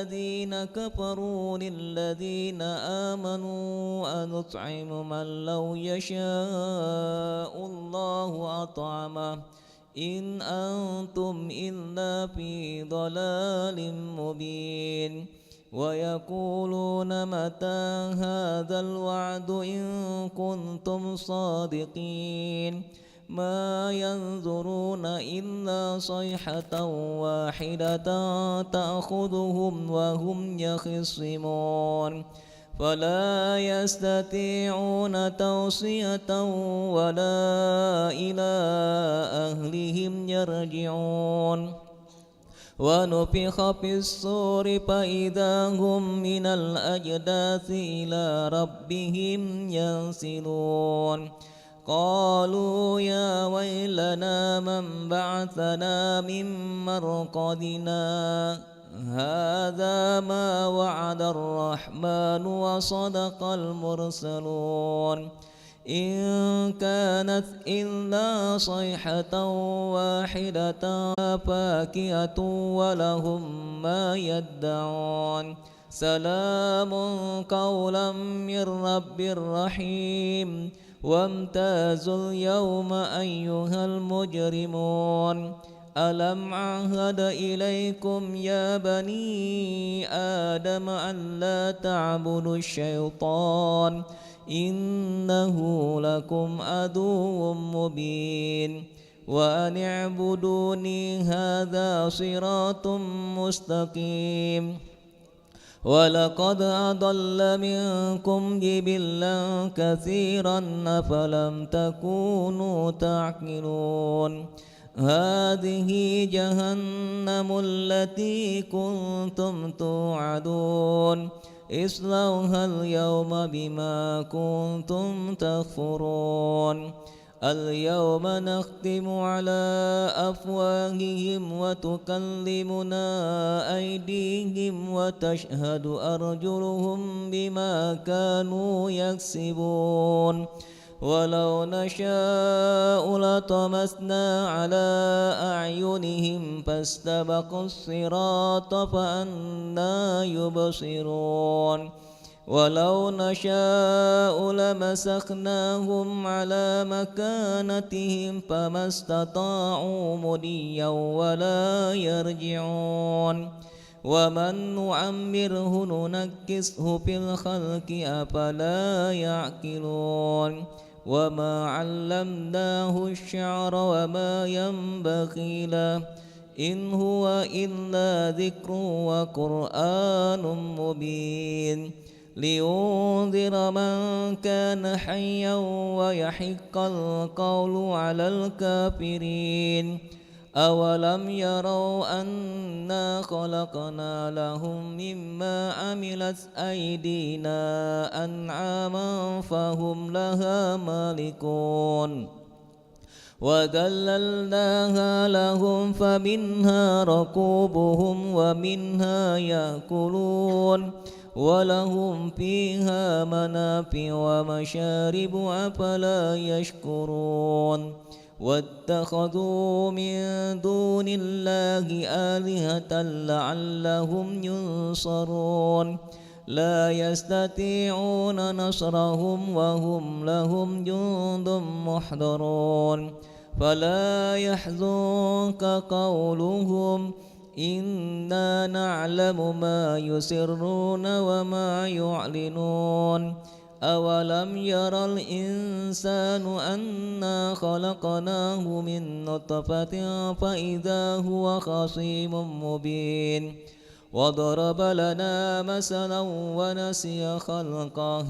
الذين كفروا للذين آمنوا أنطعم من لو يشاء الله أطعمه إن أنتم إلا في ضلال مبين ويقولون متى هذا الوعد إن كنتم صادقين ما ينظرون إلا صيحة واحدة تأخذهم وهم يخصمون فلا يستطيعون توصية ولا إلى أهلهم يرجعون ونفخ في الصور فإذا هم من الأجداث إلى ربهم ينسلون قالوا يا ويلنا من بعثنا من مرقدنا هذا ما وعد الرحمن وصدق المرسلون إن كانت إلا صيحة واحدة فاكهة ولهم ما يدعون سلام قولا من رب رحيم وامتازوا اليوم أيها المجرمون ألم عهد إليكم يا بني آدم أن لا تعبدوا الشيطان إنه لكم عدو مبين وأن اعبدوني هذا صراط مستقيم ولقد أضل منكم جبلا كثيرا أفلم تكونوا تعقلون هذه جهنم التي كنتم توعدون اصلوها اليوم بما كنتم تكفرون اليوم نختم على أفواههم وتكلمنا أيديهم وتشهد أرجلهم بما كانوا يكسبون ولو نشاء لطمسنا على أعينهم فاستبقوا الصراط فأنى يبصرون ولو نشاء لمسخناهم على مكانتهم فما استطاعوا مضيا ولا يرجعون ومن نعمره ننكسه في الخلق أفلا يعقلون وما علمناه الشعر وما ينبغي له إن هو إلا ذكر وقرآن مبين لينذر من كان حيا ويحق القول على الكافرين أولم يروا أنا خلقنا لهم مما عملت أيدينا أنعاما فهم لها مالكون وذللناها لهم فمنها ركوبهم ومنها يأكلون ولهم فيها منافع ومشارب أفلا يشكرون واتخذوا من دون الله آلهة لعلهم ينصرون لا يستطيعون نصرهم وهم لهم جند محضرون فلا يحزنك قولهم إنا نعلم ما يسرون وما يعلنون أولم ير الإنسان أنا خلقناه من نطفة فإذا هو خصيم مبين وضرب لنا مثلا ونسي خلقه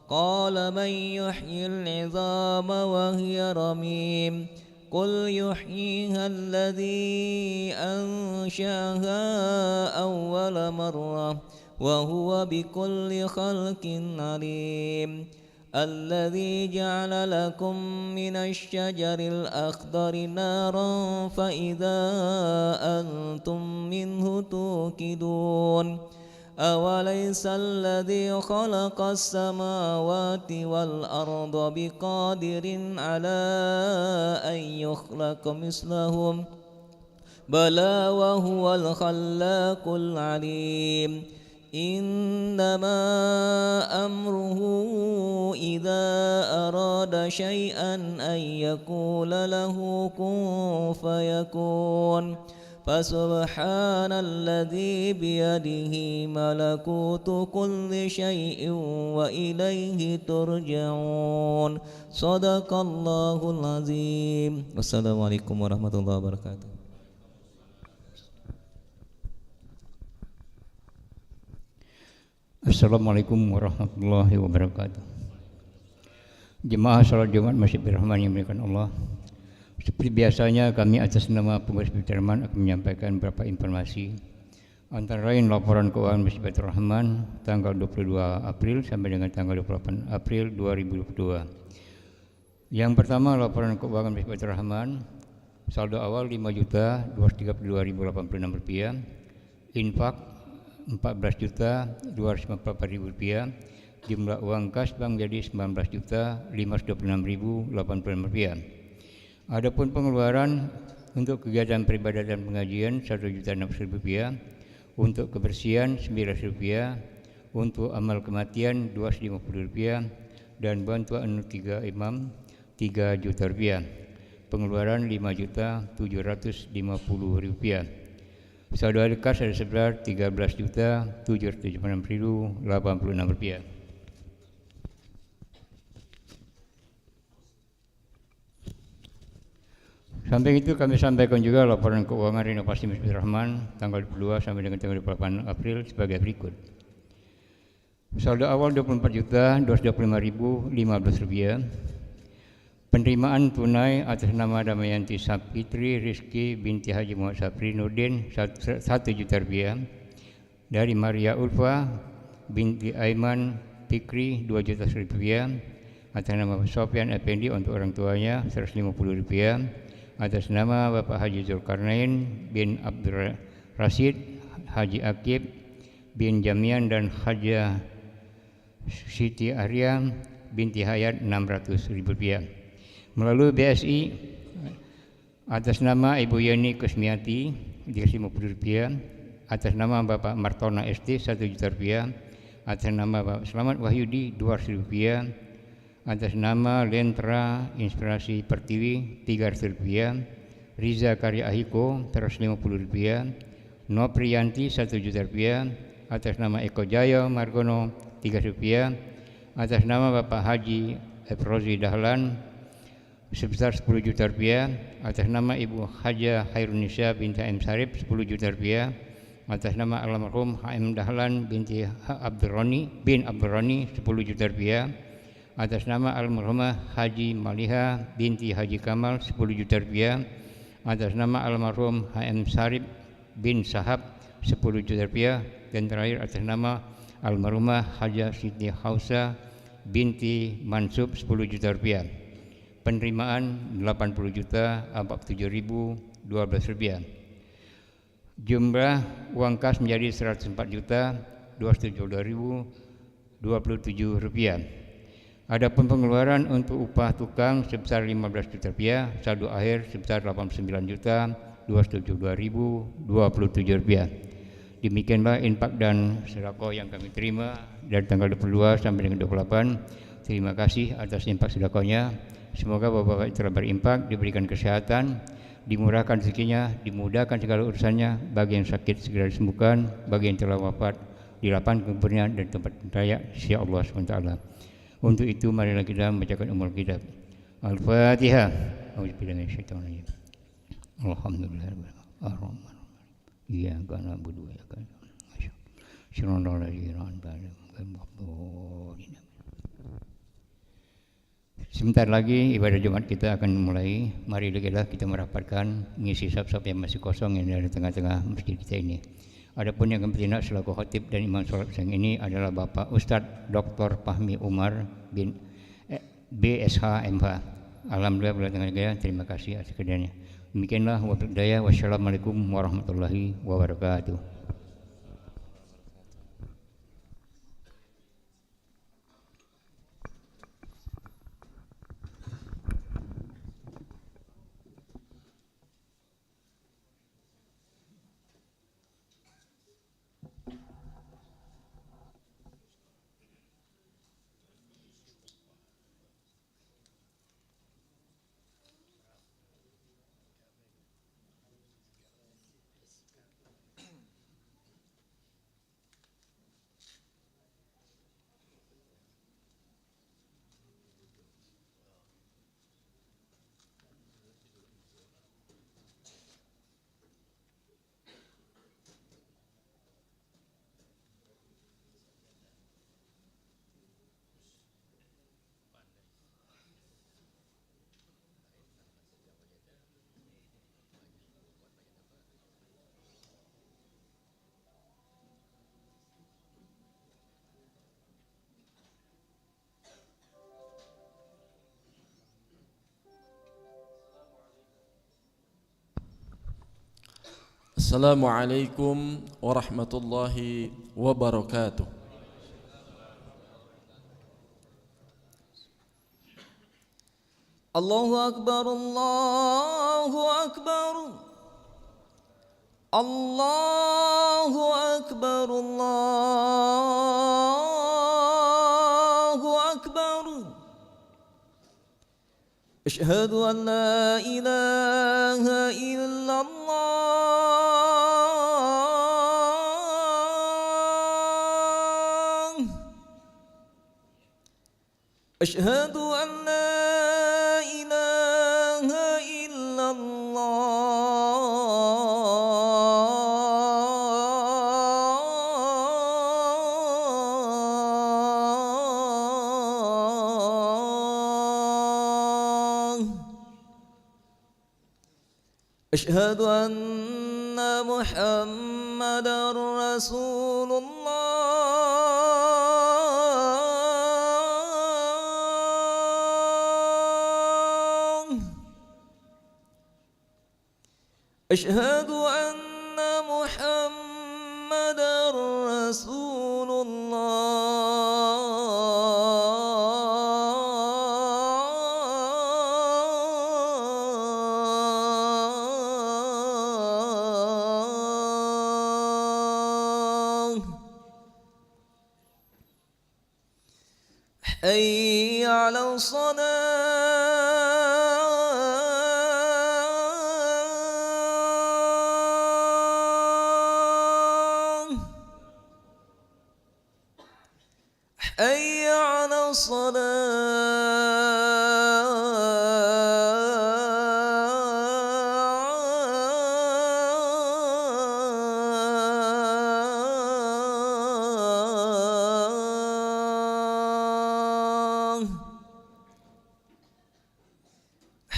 قال من يحيي العظام وهي رميم قل يحييها الذي أنشأها أول مرة وهو بكل خلق عليم الذي جعل لكم من الشجر الأخضر نارا فإذا أنتم منه توقدون أوليس الذي خلق السماوات والأرض بقادر على أن يخلق مثلهم بلى وهو الخلاق العليم إنما أمره إذا أراد شيئا أن يقول له كن فيكون فسبحان الذي بيده ملكوت كل شيء وإليه ترجعون صدق الله العظيم والسلام عليكم ورحمة الله وبركاته. Assalamualaikum warahmatullahi wabarakatuh. Jemaah salat Jumat Masjid Rahman yang dimuliakan Allah. Seperti biasanya kami atas nama pengurus Masjid Rahman akan menyampaikan beberapa informasi. Antara lain laporan keuangan Masjid Rahman tanggal 22 April sampai dengan tanggal 28 April 2022. Yang pertama laporan keuangan Masjid Rahman, saldo awal Rp5.232.086, infak Rp14.254.000, jumlah uang kas bank menjadi Rp19.526.086. Adapun pengeluaran untuk kegiatan peribadatan pengajian Rp1.600.000, untuk kebersihan Rp900.000, untuk amal kematian Rp250.000 dan bantuan 3 imam Rp3.000.000. Pengeluaran Rp5.750.000. Saldo kas ada sebesar Rp13.776.086. Sampai itu kami sampaikan juga laporan keuangan renovasi Masjid Rahman tanggal 22 sampai dengan tanggal 28 April sebagai berikut. Saldo awal Rp24.225.015. Penerimaan tunai atas nama Damayanti Sapitri Rizki binti Haji Muhammad Sapri Nurdin Rp1.000.000, dari Maria Ulfa binti Aiman Fikri Rp2.000.000, atas nama Sofyan Effendi untuk orang tuanya Rp150.000, atas nama Bapak Haji Zulkarnain bin Abdul Rashid Haji Akib bin Jamian dan Hajah Siti Arya binti Hayat Rp600.000. Melalui BSI atas nama Ibu Yeni Kusmiati Rp50.000, atas nama Bapak Martona ST Rp1.000.000, atas nama Bapak Selamat Wahyudi Rp200.000, atas nama Lentra Inspirasi Pertiwi Rp300.000, Riza Karya Ahiko Rp150.000, Nopriyanti Rp1.000.000, atas nama Eko Jaya Margono Rp300.000, atas nama Bapak Haji Efrozi Dahlan sebesar Rp10.000.000, atas nama Ibu Haja Hairunisa binti M. Sarip Rp10.000.000, atas nama almarhum HM Dahlan binti Abdurrani bin Abdurrani Rp10.000.000, atas nama almarhumah Haji Maliha binti Haji Kamal Rp10.000.000, atas nama almarhum HM Sarip bin Sahab Rp10.000.000, dan terakhir atas nama almarhumah Haja Siti Hausa binti Mansub Rp10.000.000. Penerimaan Rp80.047.012. Jumlah uang kas menjadi Rp104.272.027. Adapun pengeluaran untuk upah tukang sebesar Rp15.000.000, saldo akhir sebesar Rp89.272.027. Demikianlah infak dan sedekah yang kami terima dari tanggal 22 sampai dengan 28. Terima kasih atas infak sedekahnya. Semoga bapak-bapak telah berinfak, diberikan kesehatan, dimurahkan rezekinya, dimudahkan segala urusannya, bagi yang sakit segera disembuhkan, bagi yang telah wafat dilapangkan kuburnya dan tempat raya sisi Allah SWT. Untuk itu marilah kita membacakan umul kitab. Al-Fatihah. Alhamdulillah. Iyyaka na'budu wa iyyaka nasta'in. Shiratal ladzina an'amta 'alaihim. Sebentar lagi ibadah Jumat kita akan mulai. Mari kita merapatkan mengisi saf-saf yang masih kosong yang ada di tengah-tengah masjid kita ini. Adapun yang kami tindak selaku khatib dan imam salat siang ini adalah Bapak Ustadz Dr. Fahmi Umar bin BSH MH. Alhamdulillah tengah-tengah. Terima kasih atas kerjanya. Demikianlah wabillahi wassalamualaikum warahmatullahi wabarakatuh. Assalamualaikum warahmatullahi wabarakatuh. Allahu Akbar, Allahu Akbar, Allahu Akbar, Allahu Akbar. Asyhadu an la ilaha illallah. Asyhadu an la أشهد أن محمدا رسول الله. أشهد أن محمدا رسول حي على الصلاة. حي على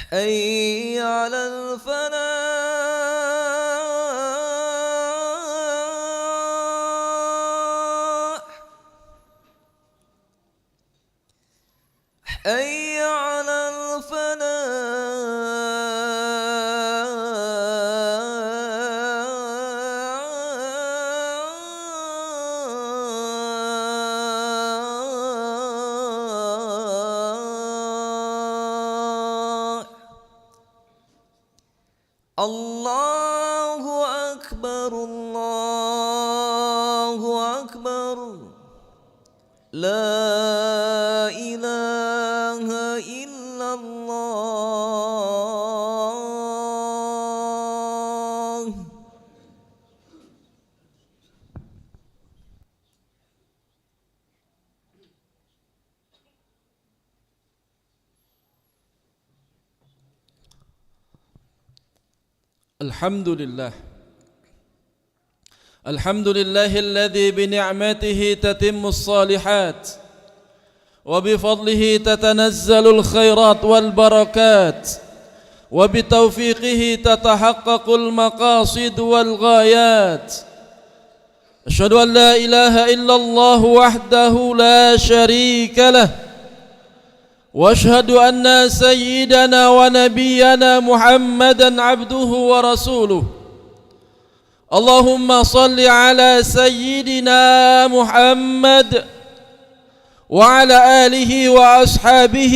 حي على الفلاح. حي على الله أكبر، الله أكبر، لا إله إلا الله. الحمد لله، الحمد لله الذي بنعمته تتم الصالحات وبفضله تتنزل الخيرات والبركات وبتوفيقه تتحقق المقاصد والغايات. أشهد أن لا إله إلا الله وحده لا شريك له، واشهد أن سيدنا ونبينا محمدا عبده ورسوله. اللهم صل على سيدنا محمد وعلى آله وأصحابه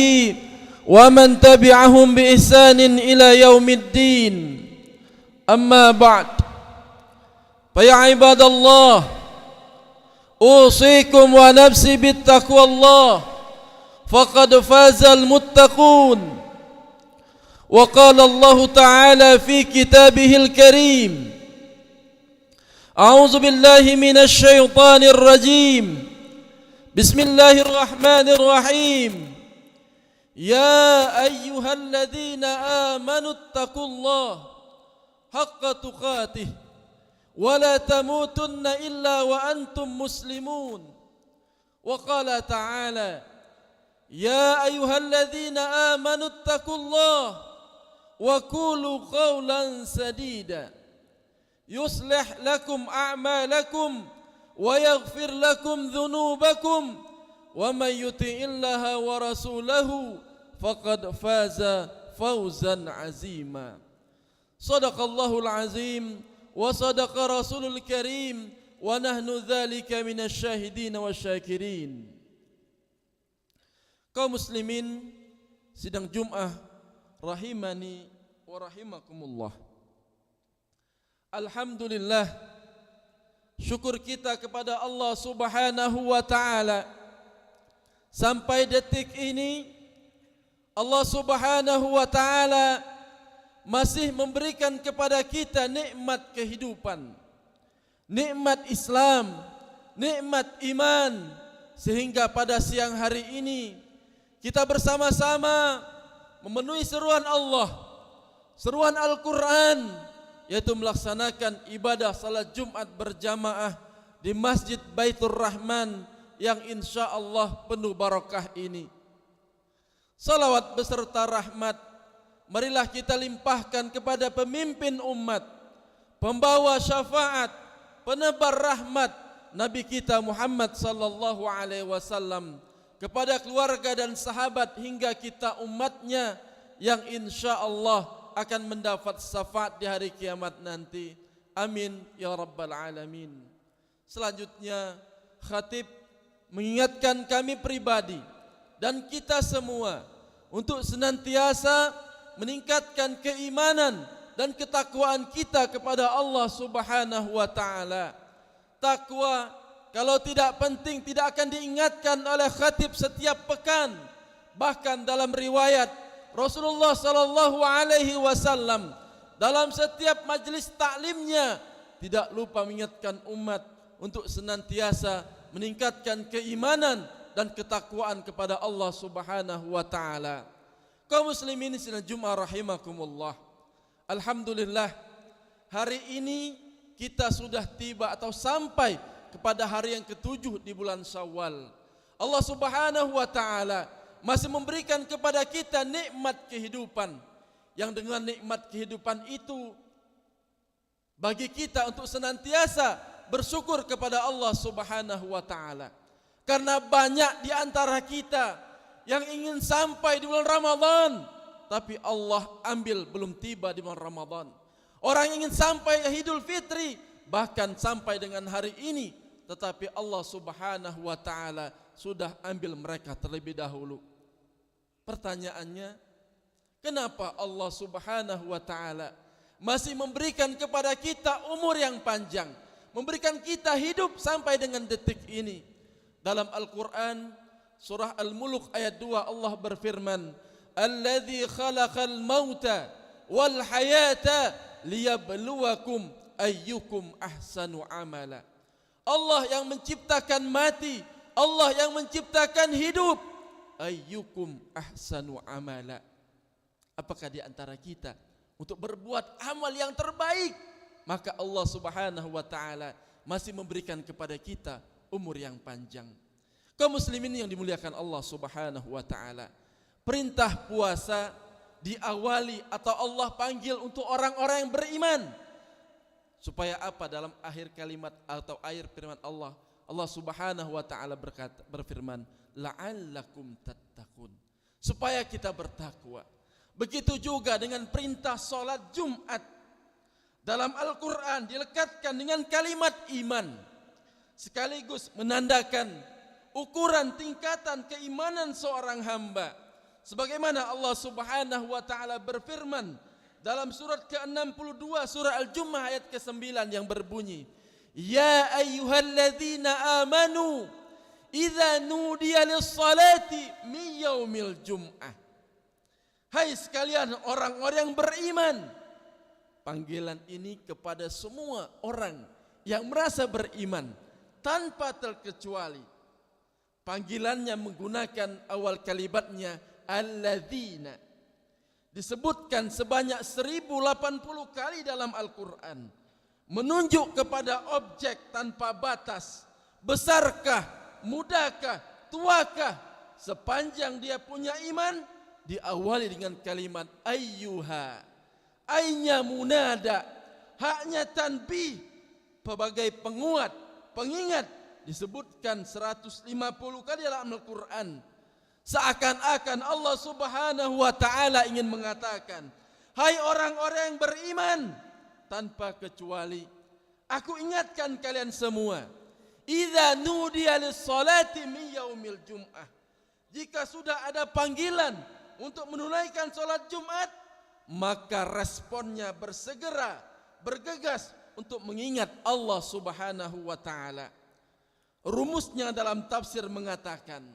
ومن تبعهم بإحسان إلى يوم الدين. أما بعد، فيا عباد الله، أوصيكم ونفسي بالتقوى الله، فقد فاز المتقون. وقال الله تعالى في كتابه الكريم: أعوذ بالله من الشيطان الرجيم، بسم الله الرحمن الرحيم. يا أيها الذين آمنوا اتقوا الله حق تقاته ولا تموتن إلا وأنتم مسلمون. وقال تعالى: يا أيها الذين آمنوا اتقوا الله وقولوا قولا سديدا يصلح لكم أعمالكم ويغفر لكم ذنوبكم ومن يطع الله ورسوله فقد فاز فوزا عظيما. صدق الله العظيم wa sadaqa rasulul karim wa nahnu dzalika minasyahidin wasyakirin. Kaum muslimin sidang Jum'ah rahimani wa rahimakumullah. Alhamdulillah, syukur kita kepada Allah Subhanahu wa taala. Sampai detik ini Allah Subhanahu wa taala masih memberikan kepada kita nikmat kehidupan, nikmat Islam, nikmat iman, sehingga pada siang hari ini kita bersama-sama memenuhi seruan Allah, seruan Al-Quran, yaitu melaksanakan ibadah salat Jumat berjamaah di Masjid Baitur Rahman yang insya Allah penuh barakah ini. Salawat beserta rahmat marilah kita limpahkan kepada pemimpin umat, pembawa syafaat, penebar rahmat Nabi kita Muhammad sallallahu alaihi wasallam, kepada keluarga dan sahabat hingga kita umatnya yang insya Allah akan mendapat syafaat di hari kiamat nanti. Amin ya rabbal alamin. Selanjutnya khatib mengingatkan kami pribadi dan kita semua untuk senantiasa meningkatkan keimanan dan ketakwaan kita kepada Allah Subhanahu wa taala. Takwa kalau tidak penting tidak akan diingatkan oleh khatib setiap pekan. Bahkan dalam riwayat Rasulullah sallallahu alaihi wasallam dalam setiap majlis taklimnya tidak lupa mengingatkan umat untuk senantiasa meningkatkan keimanan dan ketakwaan kepada Allah Subhanahu wa taala. Kaum muslimin sidang Jumat rahimakumullah. Alhamdulillah, hari ini kita sudah tiba atau sampai kepada hari yang ketujuh di bulan Syawal. Allah Subhanahu wa taala masih memberikan kepada kita nikmat kehidupan, yang dengan nikmat kehidupan itu bagi kita untuk senantiasa bersyukur kepada Allah Subhanahu wa taala. Karena banyak di antara kita yang ingin sampai di bulan Ramadan, tapi Allah ambil belum tiba di bulan Ramadan. Orang ingin sampai Idul Fitri, bahkan sampai dengan hari ini, tetapi Allah Subhanahu wa taala sudah ambil mereka terlebih dahulu. Pertanyaannya, kenapa Allah Subhanahu wa taala masih memberikan kepada kita umur yang panjang, memberikan kita hidup sampai dengan detik ini? Dalam Al-Quran surah Al-Mulk ayat 2 Allah berfirman, "Alladzi khalaqal mauta wal hayata liyabluwakum ayyukum ahsanu amala." Allah yang menciptakan mati, Allah yang menciptakan hidup. Ayyukum ahsanu amala. Apakah di antara kita untuk berbuat amal yang terbaik? Maka Allah Subhanahu wa taala masih memberikan kepada kita umur yang panjang. Kaum muslimin yang dimuliakan Allah Subhanahu wa taala, perintah puasa diawali atau Allah panggil untuk orang-orang yang beriman. Supaya apa? Dalam akhir kalimat atau akhir firman Allah, Allah Subhanahu wa taala berfirman, la'allakum tattaqun, supaya kita bertakwa. Begitu juga dengan perintah salat Jumat. Dalam Al-Qur'an dilekatkan dengan kalimat iman, sekaligus menandakan ukuran tingkatan keimanan seorang hamba. Sebagaimana Allah Subhanahu wa taala berfirman dalam surat ke-62 surah Al-Jumu'ah ayat ke-9 yang berbunyi, "Ya ayyuhalladzina amanu idza nudiya lis-salati min yaumil jum'ah." Hai sekalian orang-orang yang beriman. Panggilan ini kepada semua orang yang merasa beriman tanpa terkecuali. Panggilannya menggunakan awal kalimatnya alladzina. Disebutkan sebanyak 1080 kali dalam Al-Quran, menunjuk kepada objek tanpa batas. Besarkah, mudahkah, tuakah, sepanjang dia punya iman, diawali dengan kalimat ayyuha. Ainya munada, haknya tanbih, sebagai penguat, pengingat. Disebutkan 150 kali dalam Al-Quran. Seakan-akan Allah Subhanahu wa taala ingin mengatakan, hai orang-orang yang beriman, tanpa kecuali. Aku ingatkan kalian semua, idza nudiya lis-salati min yaumil jum'ah. Jika sudah ada panggilan untuk menunaikan salat Jumat, maka responnya bersegera, bergegas untuk mengingat Allah Subhanahu wa taala. Rumusnya dalam tafsir mengatakan,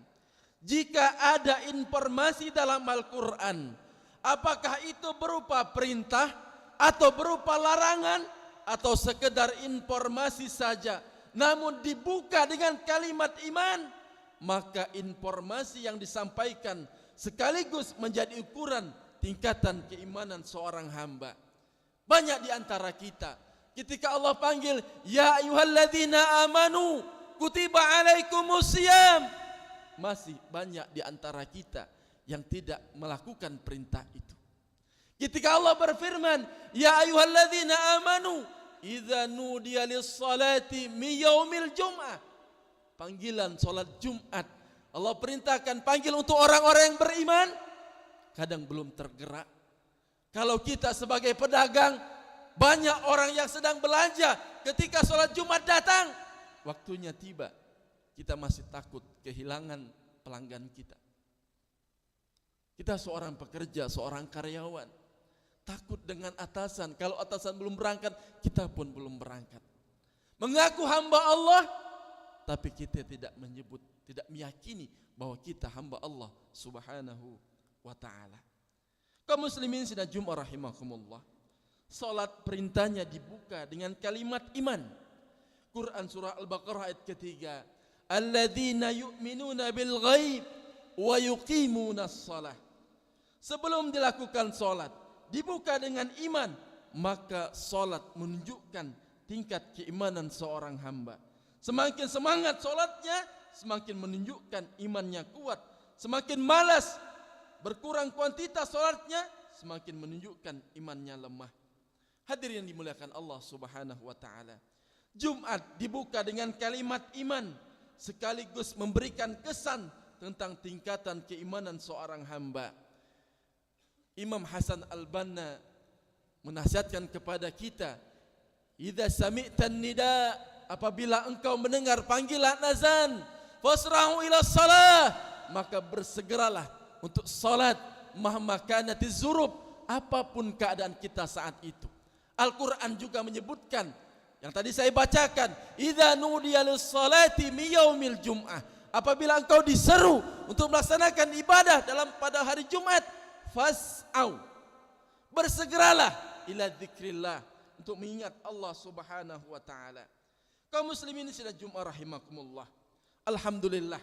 jika ada informasi dalam Al-Qur'an, apakah itu berupa perintah atau berupa larangan atau sekedar informasi saja, namun dibuka dengan kalimat iman, maka informasi yang disampaikan sekaligus menjadi ukuran tingkatan keimanan seorang hamba. Banyak di antara kita, ketika Allah panggil, ya ayyuhalladzina amanu kutiba alaikumusiyam, masih banyak di antara kita yang tidak melakukan perintah itu. Ketika Allah berfirman, ya ayyuhalladzina amanu idza nudiya lis-salati min yaumil jum'ah, panggilan salat Jumat, Allah perintahkan panggil untuk orang-orang yang beriman, kadang belum tergerak. Kalau kita sebagai pedagang, banyak orang yang sedang belanja, ketika salat Jumat datang, waktunya tiba, kita masih takut kehilangan pelanggan kita. Kita seorang pekerja, seorang karyawan, takut dengan atasan. Kalau atasan belum berangkat, kita pun belum berangkat. Mengaku hamba Allah, tapi kita tidak menyebut, tidak meyakini bahwa kita hamba Allah Subhanahu wa ta'ala. Kaum muslimin sidang Jumat rahimakumullah, salat perintahnya dibuka dengan kalimat iman. Quran surah Al-Baqarah ayat ketiga, alladzina yu'minuna bil ghaib wa yuqimuna shalah. Sebelum dilakukan salat, dibuka dengan iman, maka salat menunjukkan tingkat keimanan seorang hamba. Semakin semangat salatnya, semakin menunjukkan imannya kuat. Semakin malas, berkurang kuantitas salatnya, semakin menunjukkan imannya lemah. Hadirin yang dimuliakan Allah Subhanahu wa taala, Jumat dibuka dengan kalimat iman, sekaligus memberikan kesan tentang tingkatan keimanan seorang hamba. Imam Hasan Al-Banna menasihatkan kepada kita, idza sami'tan nida, apabila engkau mendengar panggilan azan, fasra'u ila shalah, maka bersegeralah untuk salat, mahma kanatiz zurub, apapun keadaan kita saat itu. Al-Quran juga menyebutkan, yang tadi saya bacakan, idza nudiya lis-salati min yaumil jum'ah, apabila engkau diseru untuk melaksanakan ibadah pada hari Jumat, fas'au, bersegeralah ila dzikrillah, untuk mengingat Allah Subhanahu wa taala. Kaum muslimin sidang Jumat rahimakumullah, alhamdulillah,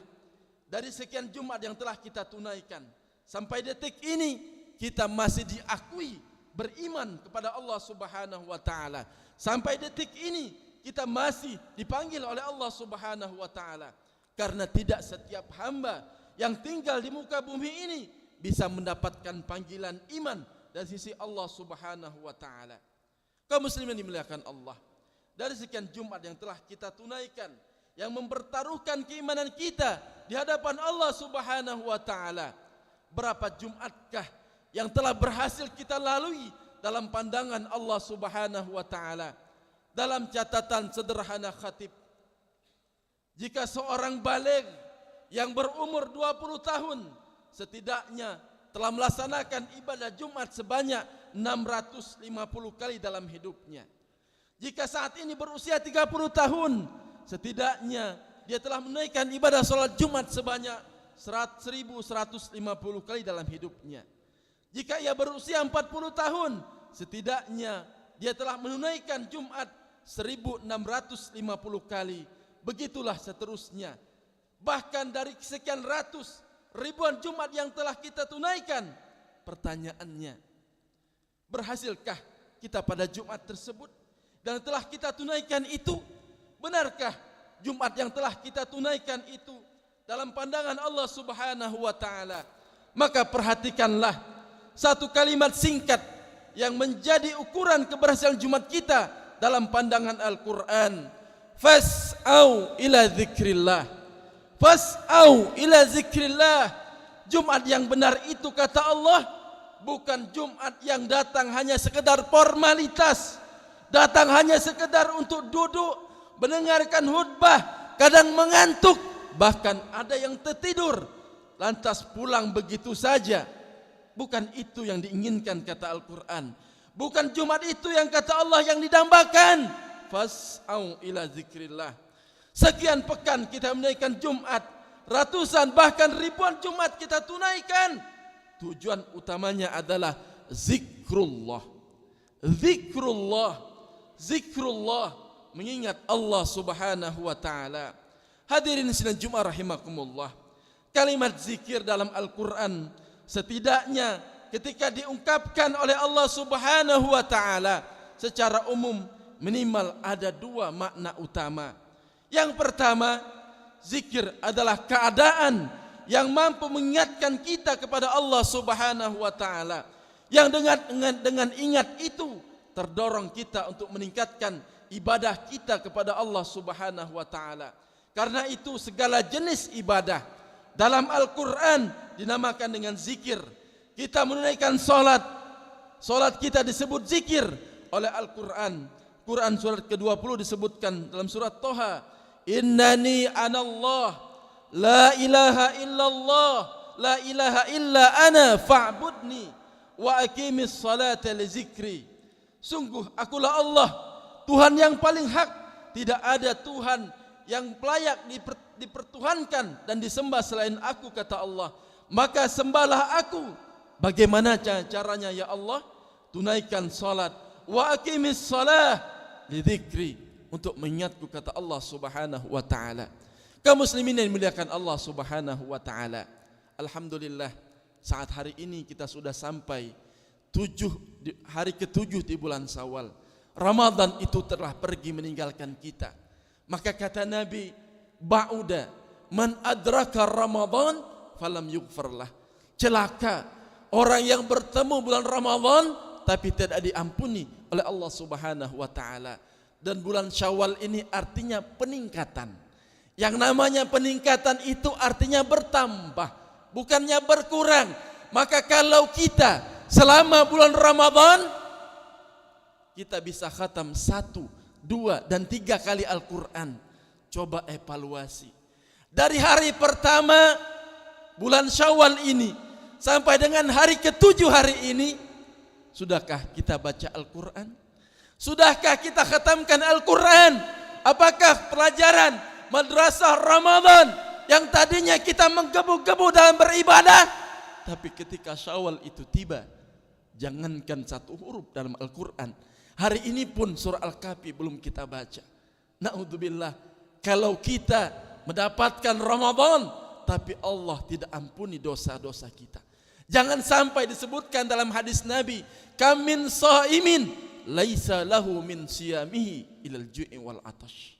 dari sekian Jumat yang telah kita tunaikan sampai detik ini, kita masih diakui beriman kepada Allah Subhanahu wa taala. Sampai detik ini kita masih dipanggil oleh Allah Subhanahu wa taala, karena tidak setiap hamba yang tinggal di muka bumi ini bisa mendapatkan panggilan iman dari sisi Allah Subhanahu wa taala. Kaum muslimin dimuliakan Allah, dari sekian Jumat yang telah kita tunaikan, yang mempertaruhkan keimanan kita di hadapan Allah Subhanahu wa taala, berapa Jumatkah yang telah berhasil kita lalui dalam pandangan Allah Subhanahu wa taala? Dalam catatan sederhana khatib, jika seorang baligh yang berumur 20 tahun setidaknya telah melaksanakan ibadah Jumat sebanyak 650 kali dalam hidupnya. Jika saat ini berusia 30 tahun, setidaknya dia telah menunaikan ibadah salat Jumat sebanyak 1150 kali dalam hidupnya. Jika ia berusia 40 tahun, setidaknya dia telah menunaikan Jumat 1650 kali. Begitulah seterusnya. Bahkan dari sekian ratus ribuan Jumat yang telah kita tunaikan, pertanyaannya, berhasilkah kita pada Jumat tersebut? Dan telah kita tunaikan itu, benarkah Jumat yang telah kita tunaikan itu dalam pandangan Allah Subhanahu wa taala? Maka perhatikanlah satu kalimat singkat yang menjadi ukuran keberhasilan Jumat kita dalam pandangan Al-Quran. Fas'au ila dzikrillah. Fas'au ila zikrillah. Jumat yang benar itu, kata Allah, bukan Jumat yang datang hanya sekedar formalitas, datang hanya sekedar untuk duduk mendengarkan khutbah, kadang mengantuk, bahkan ada yang tertidur lantas pulang begitu saja. Bukan itu yang diinginkan kata Al-Quran. Bukan Jumat itu yang kata Allah yang didambakan. Fas'au ila zikrillah. Sekian pekan kita menunaikan Jumat, ratusan bahkan ribuan Jumat kita tunaikan. Tujuan utamanya adalah zikrullah. Zikrullah, zikrullah, mengingat Allah Subhanahu wa taala. Hadirin sidang Jumat rahimakumullah. Kalimat zikir dalam Al-Qur'an setidaknya ketika diungkapkan oleh Allah Subhanahu wa taala secara umum minimal ada dua makna utama. Yang pertama, zikir adalah keadaan yang mampu mengingatkan kita kepada Allah Subhanahu wa taala. Yang dengan ingat itu terdorong kita untuk meningkatkan ibadah kita kepada Allah Subhanahu wa taala. Karena itu segala jenis ibadah dalam Al-Qur'an dinamakan dengan zikir. Kita menunaikan salat, salat kita disebut zikir oleh Al-Qur'an. Quran surat ke-20 disebutkan dalam surat Toha, innani anallah la ilaha illallah la ilaha illa ana fa'budni wa aqimis salata li zikri. Sungguh akulah Allah, Tuhan yang paling hak, tidak ada Tuhan yang layak dipertuhankan dan disembah selain aku, kata Allah. Maka sembahlah aku. Bagaimana caranya ya Allah? Tunaikan salat, wa aqimis salah li zikri, untuk mengingatku, kata Allah Subhanahu wa taala. Kaum muslimin yang dimuliakan Allah Subhanahu wa taala, alhamdulillah saat hari ini kita sudah sampai hari ke-7 di bulan Syawal. Ramadan itu telah pergi meninggalkan kita. Maka kata Nabi, ba'uda man adraka Ramadan falam yughfarlah. Celaka orang yang bertemu bulan Ramadan tapi tidak diampuni oleh Allah Subhanahu wa taala. Dan bulan Syawal ini artinya peningkatan. Yang namanya peningkatan itu artinya bertambah, bukannya berkurang. Maka kalau kita selama bulan Ramadan kita bisa khatam 1, 2, dan 3 kali Al-Quran, coba evaluasi. Dari hari pertama bulan Syawal ini sampai dengan hari ke-7 hari ini, sudahkah kita baca Al-Quran? Sudahkah kita khatamkan Al-Quran? Apakah pelajaran madrasah Ramadan yang tadinya kita menggebu-gebu dalam beribadah, tapi ketika Syawal itu tiba, jangankan 1 huruf dalam Al-Quran, hari ini pun surah Al-Kahfi belum kita baca. Na'udzubillah, kalau kita mendapatkan Ramadan tapi Allah tidak ampuni dosa-dosa kita. Jangan sampai disebutkan dalam hadis Nabi, kam min shaimin laisa lahu min siyamihi ilal ju'i wal atash.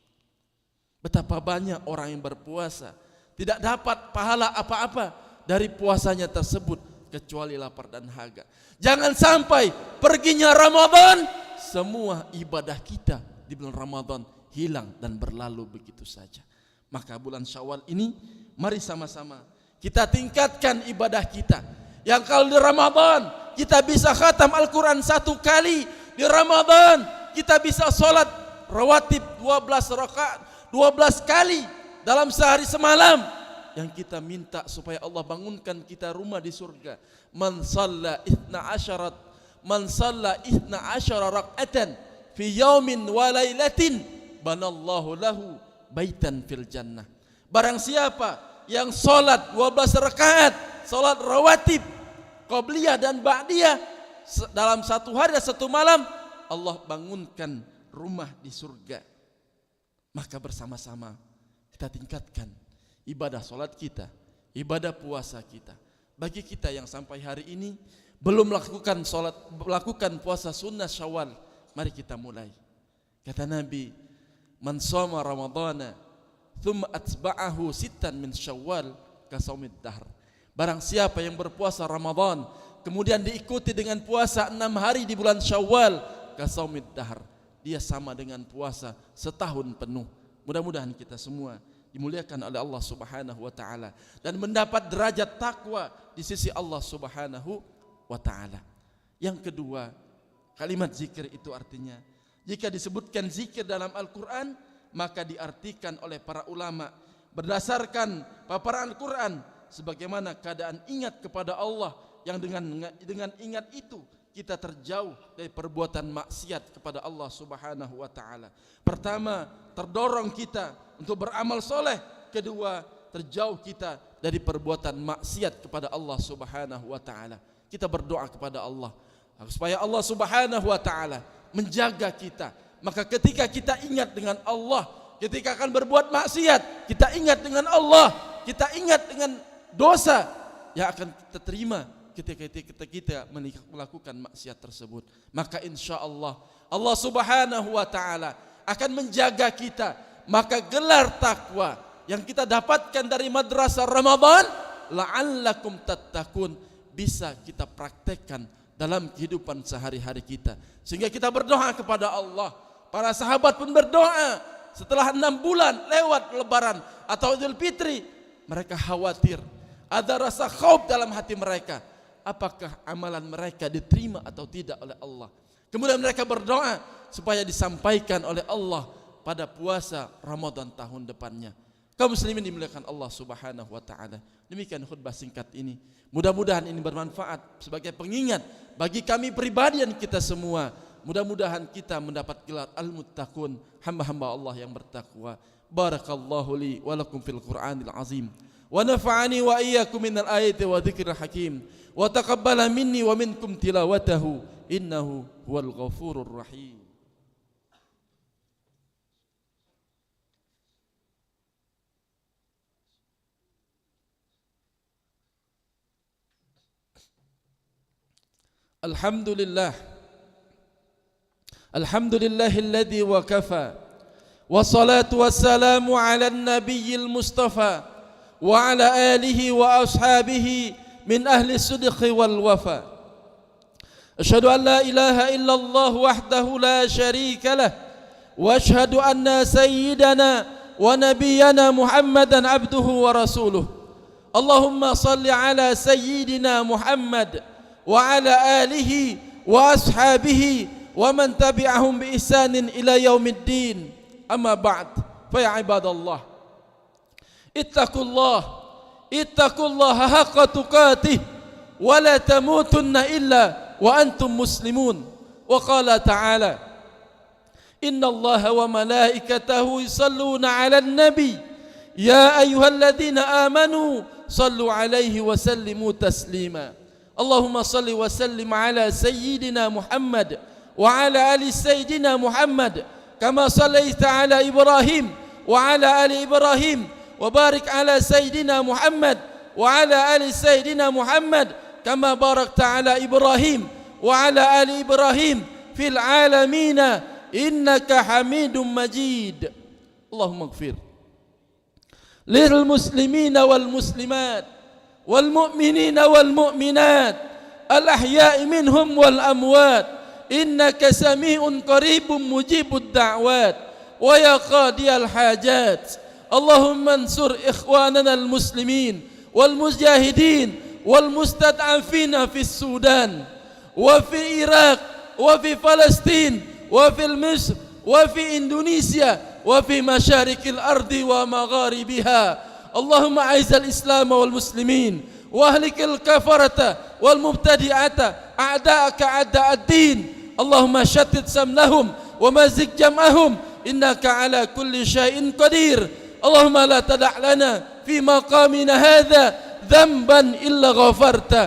Betapa banyak orang yang berpuasa tidak dapat pahala apa-apa dari puasanya tersebut kecuali lapar dan haga. Jangan sampai perginya Ramadan, semua ibadah kita di bulan Ramadan hilang dan berlalu begitu saja. Maka bulan Syawal ini mari sama-sama kita tingkatkan ibadah kita. Yang kalau di Ramadan kita bisa khatam Al-Quran 1 kali, di Ramadan kita bisa sholat rawatib 12 rakaat 12 kali dalam sehari semalam. Yang kita minta supaya Allah bangunkan kita rumah di surga. Man shalla 12 rak'atan fi yaumin wa lailatin banallahu lahu baitan fil jannah. Barang siapa yang sholat 12 rakaat, sholat rawatib qabliyah dan ba'diyah dalam 1 hari dan 1 malam, Allah bangunkan rumah di surga. Maka bersama-sama kita tingkatkan ibadah sholat kita, ibadah puasa kita. Bagi kita yang sampai hari ini belum melakukan puasa sunnah Syawal, mari kita mulai. Kata Nabi, man shoma ramadhana thumma atba'ahu 6 min Syawal ka shaumid dahr. Barang siapa yang berpuasa Ramadan kemudian diikuti dengan puasa 6 hari di bulan Syawal, ka shaumid dahr, dia sama dengan puasa setahun penuh. Mudah-mudahan kita semua dimuliakan oleh Allah Subhanahu wa taala dan mendapat derajat takwa di sisi Allah Subhanahu wa taala. Yang kedua, kalimat zikir itu artinya Jika disebutkan zikir dalam Al-Quran, maka diartikan oleh para ulama berdasarkan paparan Al-Quran sebagaimana keadaan ingat kepada Allah, yang dengan ingat itu kita terjauh dari perbuatan maksiat kepada Allah Subhanahu wa taala. Pertama, terdorong kita untuk beramal soleh. Kedua, terjauh kita dari perbuatan maksiat kepada Allah Subhanahu wa taala. Kita berdoa kepada Allah supaya Allah Subhanahu wa taala menjaga kita. Maka ketika kita ingat dengan Allah, ketika akan berbuat maksiat, kita ingat dengan Allah, kita ingat dengan dosa yang akan kita terima ketika kita melakukan maksiat tersebut. Maka insya Allah Allah Subhanahu wa taala akan menjaga kita. Maka gelar takwa yang kita dapatkan dari madrasah Ramadan, la'allakum tattaqun, bisa kita praktekkan dalam kehidupan sehari-hari kita, sehingga kita berdoa kepada Allah. Para sahabat pun berdoa setelah 6 bulan lewat Lebaran atau Idul Fitri, mereka khawatir, ada rasa khauf dalam hati mereka, apakah amalan mereka diterima atau tidak oleh Allah. Kemudian mereka berdoa supaya disampaikan oleh Allah pada puasa Ramadan tahun depannya. Kaum muslimin dimuliakan Allah Subhanahu wa taala. Demikian khutbah singkat ini. Mudah-mudahan ini bermanfaat sebagai pengingat bagi kami pribadi dan kita semua. Mudah-mudahan kita mendapat gelar al-muttaqun, hamba-hamba Allah yang bertakwa. Barakallahu li wa lakum fil Qur'anil azim. Wa nafa'ani wa iyyakum minal ayati wa dzikril hakim. Wa taqabbala minni wa minkum tilawatahu. Innahu huwal ghafurur rahim. Alhamdulillah. Alhamdulillahilladzi wa kafa. Wassalatu wassalamu ala nabiyil mustafa wa ala alihi wa ashabihi min ahli sidqi wal wafa. Asyhadu an la ilaha illallah wahdahu la syarika lah wa asyhadu anna sayyidana wa nabiyyana Muhammadan abduhu wa rasuluh. Allahumma salli ala sayyidina Muhammad wa ala alihi wa ashabihi wa man tabi'ahum bi ihsanin ila yaumiddin. Amma ba'd, fa ya ibadallah, ittaqullaha haqqa tuqatih wa la tamutunna illa wa antum muslimun. Wa qala ta'ala, innallaha wa malaikatahu yusalluna 'alan nabi ya ayyuhalladzina amanu sallu 'alaihi wa sallimu taslima. Allahumma salli wa sallim ala sayyidina Muhammad wa ala ali sayyidina Muhammad kama sallaita ala Ibrahim wa ala ali Ibrahim wa barik ala sayyidina Muhammad wa ala ali sayyidina Muhammad kama barakta ala Ibrahim wa ala ali Ibrahim fil alamin innaka Hamidum Majid. Allahumma ighfir lil muslimina wal muslimat wal mu'minina wal mu'minat al ahya'i minhum wal amwat innaka sami'un qaribun mujibud da'wat wa ya qadiyal hajat. Allahumma ansur ikhwanana al muslimin wal mujahidin wal mustad'afina fis Sudan wa fi Iraq wa fi Palestin wa fi Misr wa fi Indonesia wa fi masyarikil ardi wa magharibiha. اللهم أعز الإسلام والمسلمين وأهلك الكفرة والمبتدعة أعداءك أعداء الدين. اللهم شتت سملهم ومزق جمعهم إنك على كل شيء قدير. اللهم لا تدع لنا في مقامنا هذا ذنبا إلا غفرته.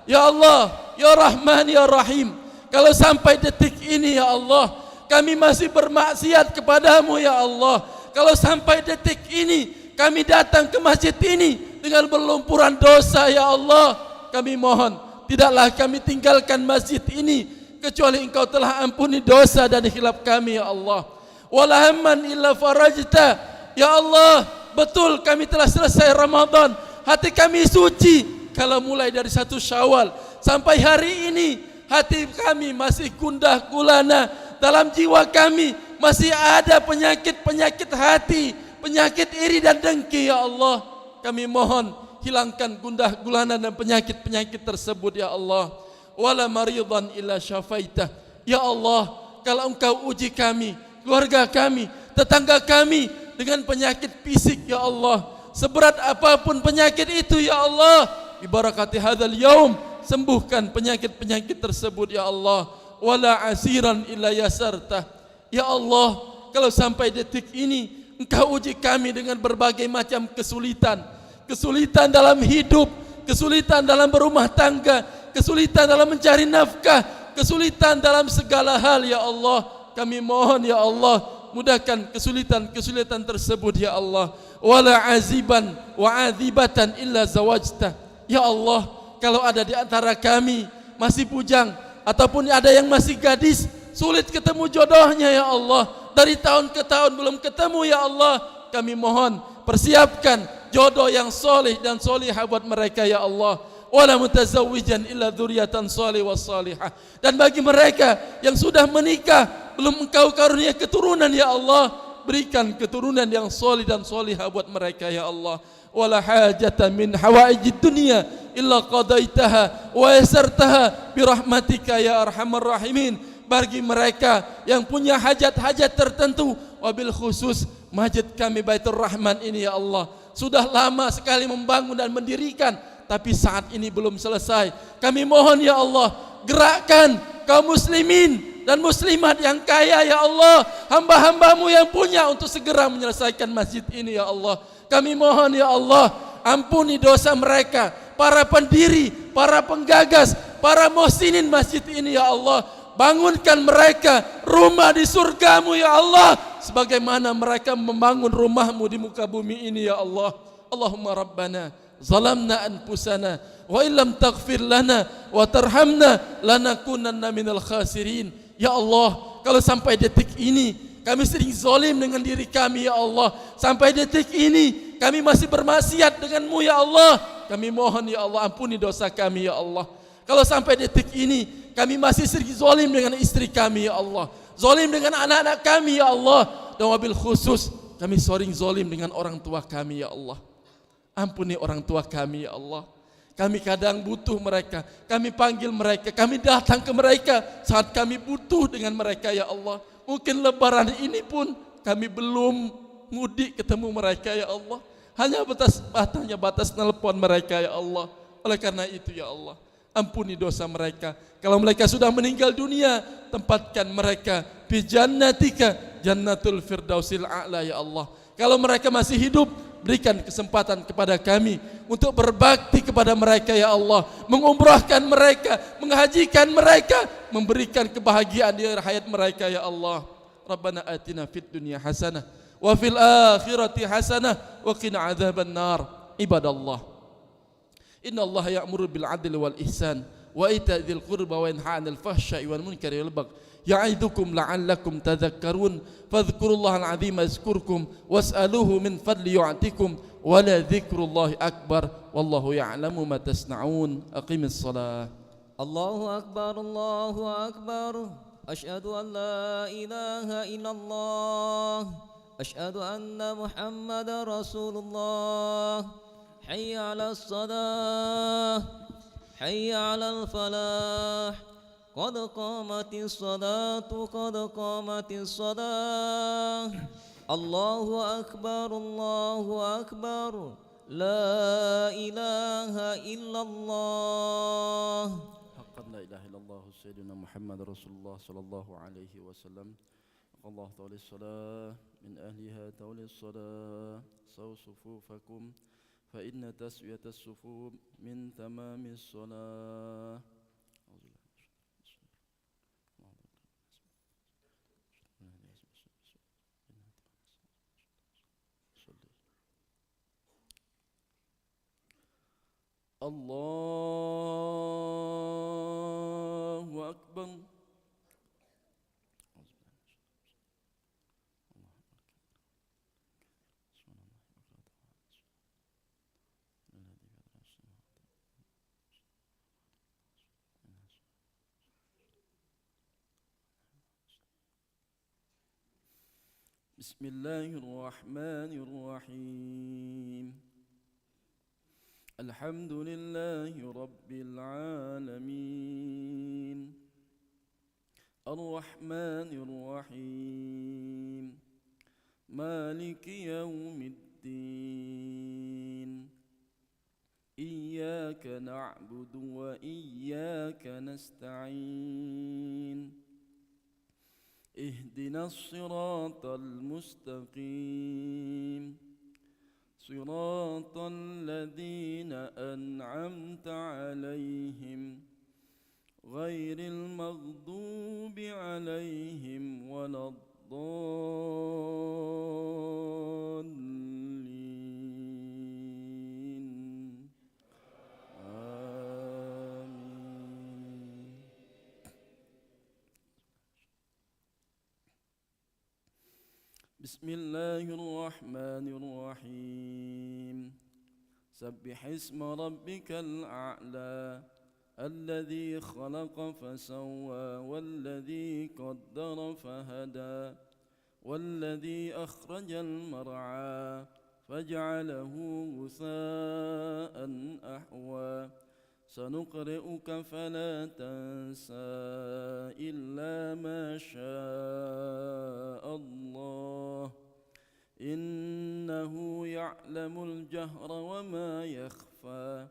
Ya Allah, Ya Rahman, Ya Rahim, kalau sampai detik ini ya Allah kami masih bermaksiat kepadamu ya Allah, kalau sampai detik ini kami datang ke masjid ini dengan berlumpuran dosa ya Allah, kami mohon tidaklah kami tinggalkan masjid ini kecuali Engkau telah ampuni dosa dan khilaf kami ya Allah. Wala hamman illa farajta. Ya Allah, betul kami telah selesai Ramadan, hati kami suci. Kalau mulai dari 1 Syawal sampai hari ini hati kami masih gundah gulana, dalam jiwa kami masih ada penyakit-penyakit hati, penyakit iri dan dengki ya Allah. Kami mohon hilangkan gundah gulana dan penyakit-penyakit tersebut ya Allah. Wala maridan illa syafaitah. Ya Allah, kalau Engkau uji kami, keluarga kami, tetangga kami dengan penyakit fisik ya Allah, seberat apapun penyakit itu ya Allah, bi barakati hadzal yaum, sembuhkan penyakit-penyakit tersebut ya Allah. Wala asiran illa yasartah. Ya Allah, kalau sampai detik ini Engkau uji kami dengan berbagai macam kesulitan, kesulitan dalam hidup, kesulitan dalam berumah tangga, kesulitan dalam mencari nafkah, kesulitan dalam segala hal ya Allah, kami mohon ya Allah, mudahkan kesulitan-kesulitan tersebut ya Allah. Wala aziban wa adzibatan illa zawajta. Ya Allah, kalau ada di antara kami masih bujang ataupun ada yang masih gadis, sulit ketemu jodohnya ya Allah, dari tahun ke tahun belum ketemu ya Allah, kami mohon persiapkan jodoh yang soleh dan solihah buat mereka ya Allah. Wala mutazawwijan illa dzurriatan salih was salihah. Dan bagi mereka yang sudah menikah belum Engkau karunia keturunan ya Allah, berikan keturunan yang soleh dan solihah buat mereka ya Allah. Wala hajatan min hawaijid dunya illa qadaitaha wa yasartaha birahmatika ya arhamar rahimin. Bagi mereka yang punya hajat-hajat tertentu, wabil khusus masjid kami Baitur Rahman ini ya Allah, sudah lama sekali membangun dan mendirikan, tapi saat ini belum selesai. Kami mohon ya Allah, gerakkan kaum muslimin dan muslimat yang kaya ya Allah, hamba-hambamu yang punya untuk segera menyelesaikan masjid ini ya Allah. Kami mohon ya Allah, ampuni dosa mereka, para pendiri, para penggagas, para muhsinin masjid ini ya Allah. Bangunkan mereka rumah di surgamu ya Allah, sebagaimana mereka membangun rumahmu di muka bumi ini ya Allah. Allahumma Rabbana zalamna anfusana wa illam taghfir lana wa tarhamna lanakunanna minal khasirin. Ya Allah, kalau sampai detik ini kami sering zalim dengan diri kami ya Allah, sampai detik ini kami masih bermaksiat denganmu ya Allah, kami mohon ya Allah, ampuni dosa kami ya Allah. Kalau sampai detik ini kami masih sering zalim dengan istri kami ya Allah, zalim dengan anak-anak kami ya Allah, dan wabil khusus kami sering zalim dengan orang tua kami ya Allah. Ampuni orang tua kami ya Allah. Kami kadang butuh mereka, kami panggil mereka, kami datang ke mereka saat kami butuh dengan mereka ya Allah. Mungkin lebaran ini pun kami belum mudik ketemu mereka ya Allah, hanya batas nelpon mereka ya Allah. Oleh karena itu ya Allah, ampuni dosa mereka. Kalau mereka sudah meninggal dunia, tempatkan mereka fi jannatika, jannatul firdausil a'la ya Allah. Kalau mereka masih hidup, berikan kesempatan kepada kami untuk berbakti kepada mereka ya Allah, mengumrahkan mereka, menghajikan mereka, memberikan kebahagiaan di hayat mereka ya Allah. Rabbana atina fid dunya hasanah wa fil akhirati hasanah wa qina adzabannar. Ibadallah, innallaha ya'muru bil 'adli wal ihsan wa ita'i dzil qurba wa yanha 'anil fahsya'i wal munkari wal baghi ya'idukum la'allakum tadhakkarun. Fadhkurullahal 'azima yazkurkum was'aluhu min fadli yu'tikum wa la dzikrullahi akbar wallahu ya'lamu ma tasna'un. Aqimis shalah. Allahu akbar, Allahu akbar. Asyhadu an la ilaha illallah, asyhadu anna Muhammadar Rasulullah. Hayya 'alas shalah, hayya 'alal falah. Qad qamatis salatu, qad qamatis salah. Allahu akbar, Allahu akbar. La ilaha illallah. Haqqan la ilaha illallah sayyidina Muhammad Rasulullah sallallahu alaihi wasallam. Allah ta'ala salah min ahliha ta'ala salah. Saw sufufakum fa inna taswiyatas sufuf min tamamis salah. Allahu akbar. Bismillahirrahmanirrahim. Alhamdulillahi rabbil alamin. الرحمن الرحيم مالك يوم الدين إياك نعبد وإياك نستعين اهدنا الصراط المستقيم صراط الذين أنعمت عليهم غير المغضوب عليهم ولا الضالين آمين. بسم الله الرحمن الرحيم سبح اسم ربك الأعلى الذي خلق فسوى والذي قدر فهدى والذي أخرج المرعى فجعله غثاء أحوى سنقرئك فلا تنسى إلا ما شاء الله إنه يعلم الجهر وما يخفى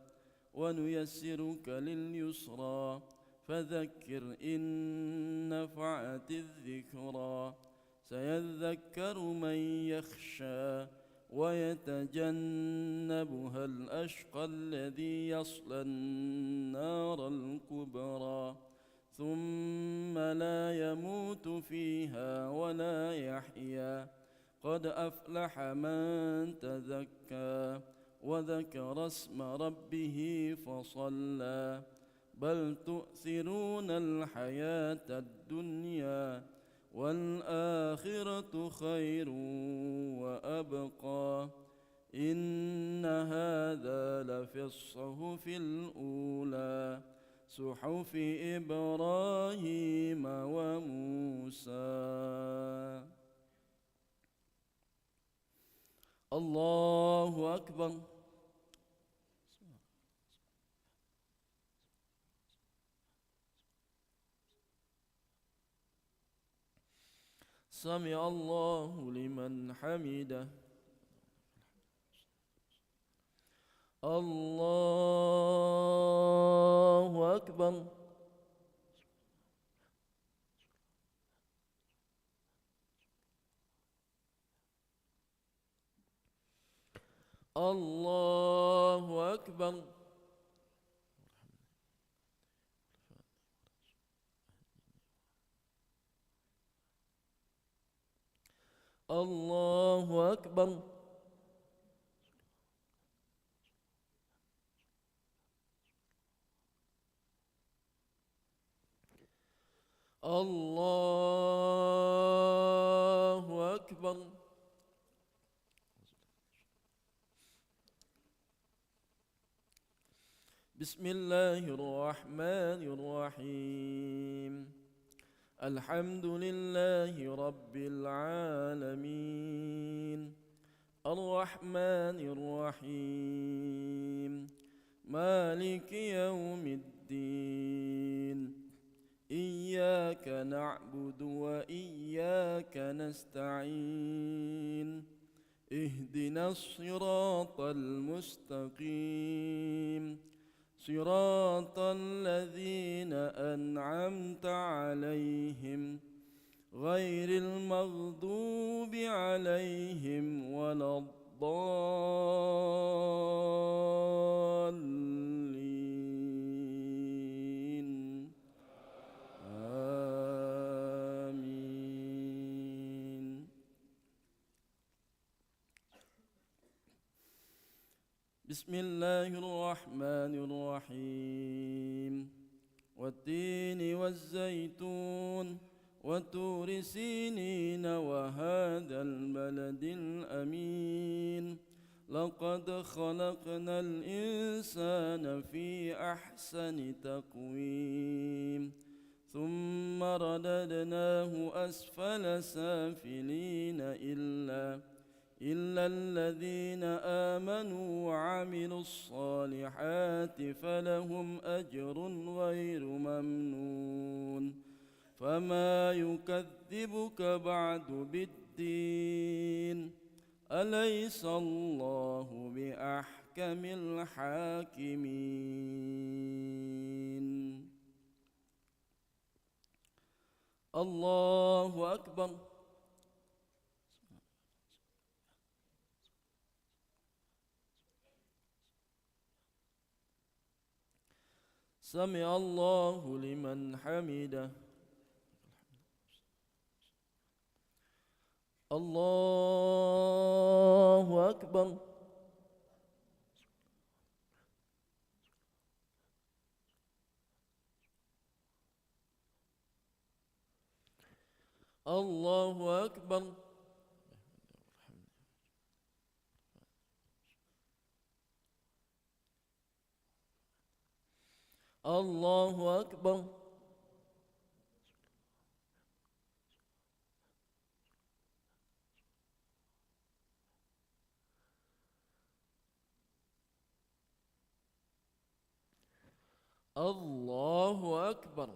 ونيسرك لليسرى فذكر إن نفعت الذكرى سيذكر من يخشى ويتجنبها الأشقى الذي يصلى النار الكبرى ثم لا يموت فيها ولا يحيا قد أفلح من تزكى وذكر اسم ربه فصلى بل تؤثرون الحياة الدنيا والآخرة خير وأبقى إن هذا لفي الصحف الأولى صحف إبراهيم وموسى. الله أكبر. سمع الله لمن حمده. الله أكبر. الله أكبر. الله أكبر. الله أكبر. بسم الله الرحمن الرحيم الحمد لله رب العالمين الرحمن الرحيم مالك يوم الدين إياك نعبد وإياك نستعين اهدنا الصراط المستقيم صراط الذين أنعمت عليهم غير المغضوب عليهم ولا الضالين آمين. بسم الله الرحمن الرحيم والتين والزيتون وطور سينين وهذا البلد الأمين لقد خلقنا الإنسان في أحسن تقويم ثم رددناه أسفل سافلين إلا الذين آمنوا وعملوا الصالحات فلهم أجر غير ممنون فما يكذبك بعد بالدين أليس الله بأحكم الحاكمين الله أكبر سمع الله لمن حمده الله أكبر الله أكبر الله أكبر الله أكبر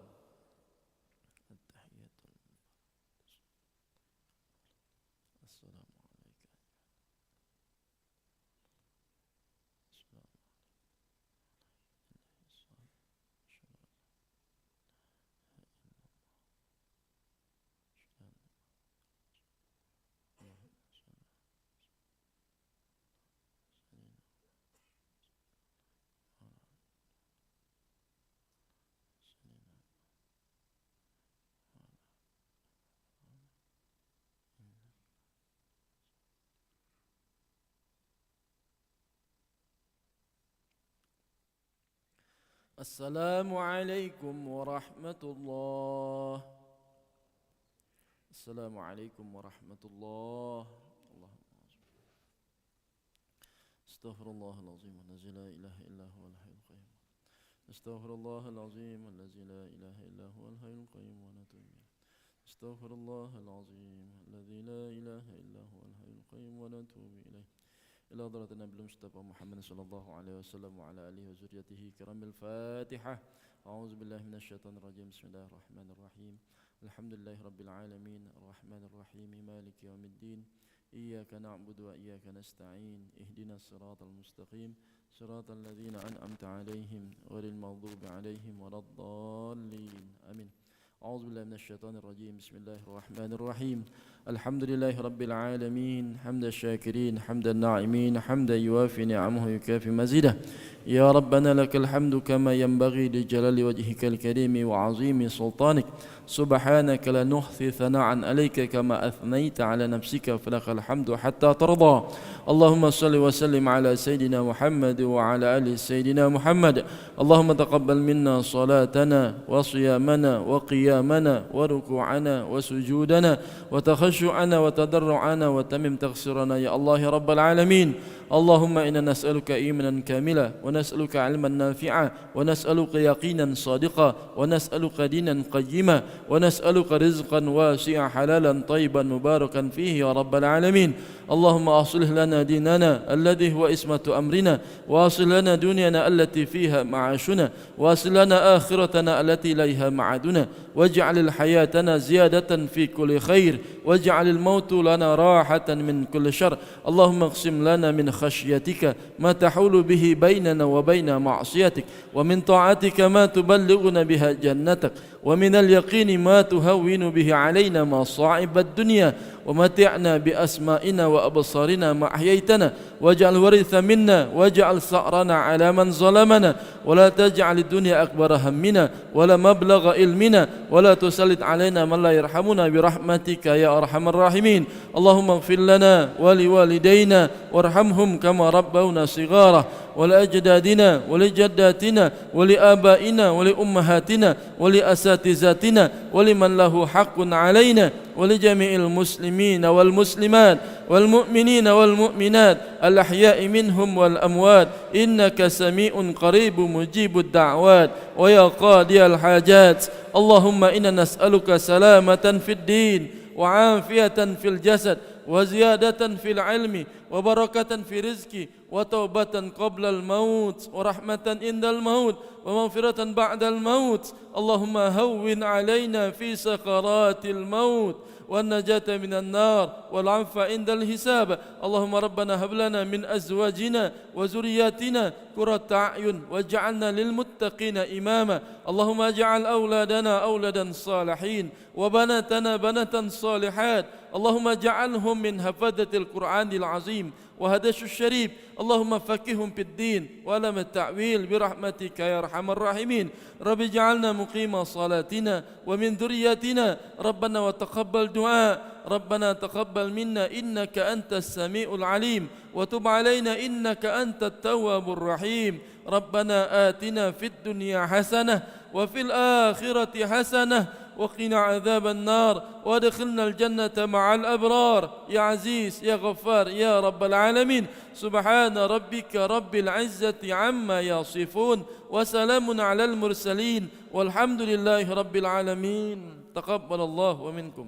السلام عليكم ورحمة الله السلام عليكم ورحمة الله استغفر الله العظيم الذي لا إله إلا هو الحي القيوم استغفر الله العظيم الذي لا إله إلا هو الحي القيوم ونتوب إليه استغفر الله العظيم الذي لا إله إلا هو الحي القيوم ونتوب إليه إلى حضرة النبي المصطفى محمد صلى الله عليه وسلم وعلى آله وذريته كرام الفاتحة أعوذ بالله من الشيطان الرجيم بسم الله الرحمن الرحيم الحمد لله رب العالمين الرحمن الرحيم مالك يوم الدين إياك نعبد وإياك نستعين اهدنا الصراط المستقيم صراط الذين أنعمت عليهم غير المغضوب عليهم ولا الضالين آمين أعوذ بالله من الشيطان الرجيم بسم الله الرحمن الرحيم الحمد لله رب العالمين حمد الشاكرين حمد الناعمين حمدا يوافي نعمه يكافي مزيده يا ربنا لك الحمد كما ينبغي لجلال وجهك الكريم وعظيم سلطانك سبحانك لا نحصي ثناء عليك كما أثنيت على نفسك فلك الحمد حتى ترضى اللهم صل وسلم على سيدنا محمد وعلى آل سيدنا محمد اللهم تقبل منا صلاتنا وصيامنا وقيامنا وركوعنا وسجودنا وتخشعنا وتضرعنا وتمم تقصيرنا يا الله يا رب العالمين اللهم إنا نسألك إيمانا كاملا ونسألك علما نافعا ونسألك يقينا صادقا ونسألك دينا قيما ونسألك رزقا واسعا حلالا طيبا مباركا فيه يا رب العالمين اللهم أصلح لنا ديننا الذي هو اسمة أمرنا وأصلح لنا دنيانا التي فيها معاشنا وأصلح لنا آخرتنا التي إليها معادنا واجعل الحياتنا زيادة في كل خير واجعل الموت لنا راحة من كل شر اللهم اقسم لنا من خشيتك ما تحول به بيننا وبين معصيتك ومن طاعتك ما تبلغنا بها جنتك ومن اليقين ما تهون به علينا مصاعب الدنيا ومتعنا بأسمائنا وأبصارنا ما أحييتنا واجعل ورث منا واجعل ثأرنا على من ظلمنا ولا تجعل الدنيا أكبر همنا ولا مبلغ علمنا ولا تسلط علينا من لا يرحمنا برحمتك يا أرحم الراحمين اللهم اغفر لنا ولوالدينا وارحمهم كما ربونا صغارا ولأجدادنا ولجداتنا ولآبائنا ولأمهاتنا ولأساتذتنا ولمن له حق علينا ولجميع المسلمين والمسلمات والمؤمنين والمؤمنات الأحياء منهم والأموات إنك سميع قريب مجيب الدعوات ويا قاضي الحاجات اللهم إنا نسألك سلامة في الدين وعافية في الجسد وزيادة في العلم وبركة في رزقي وتوبة قبل الموت ورحمة عند الموت ومغفرة بعد الموت. اللهم هون علينا في سكرات الموت والنجاة من النار والعفو عند الحساب. اللهم ربنا هب لنا من أزواجنا وذرياتنا قرة أعين واجعلنا للمتقين إماما. اللهم اجعل أولادنا أولادا صالحين وبناتنا بنات صالحات. اللهم اجعلهم من حفظة القرآن العظيم وهدش الشريف. اللهم فقههم في الدين ولم التأويل برحمتك يا أرحم الراحمين. رب اجعلنا مقيم صلاتنا ومن ذرياتنا ربنا وتقبل دعاء. ربنا تقبل منا إنك أنت السميع العليم وتب علينا إنك أنت التواب الرحيم. ربنا آتنا في الدنيا حسنة وفي الآخرة حسنة وقنا عذاب النار وادخلنا الجنة مع الأبرار يا عزيز يا غفار يا رب العالمين. سبحان ربك رب العزة عما يصفون وسلام على المرسلين والحمد لله رب العالمين. تقبل الله ومنكم.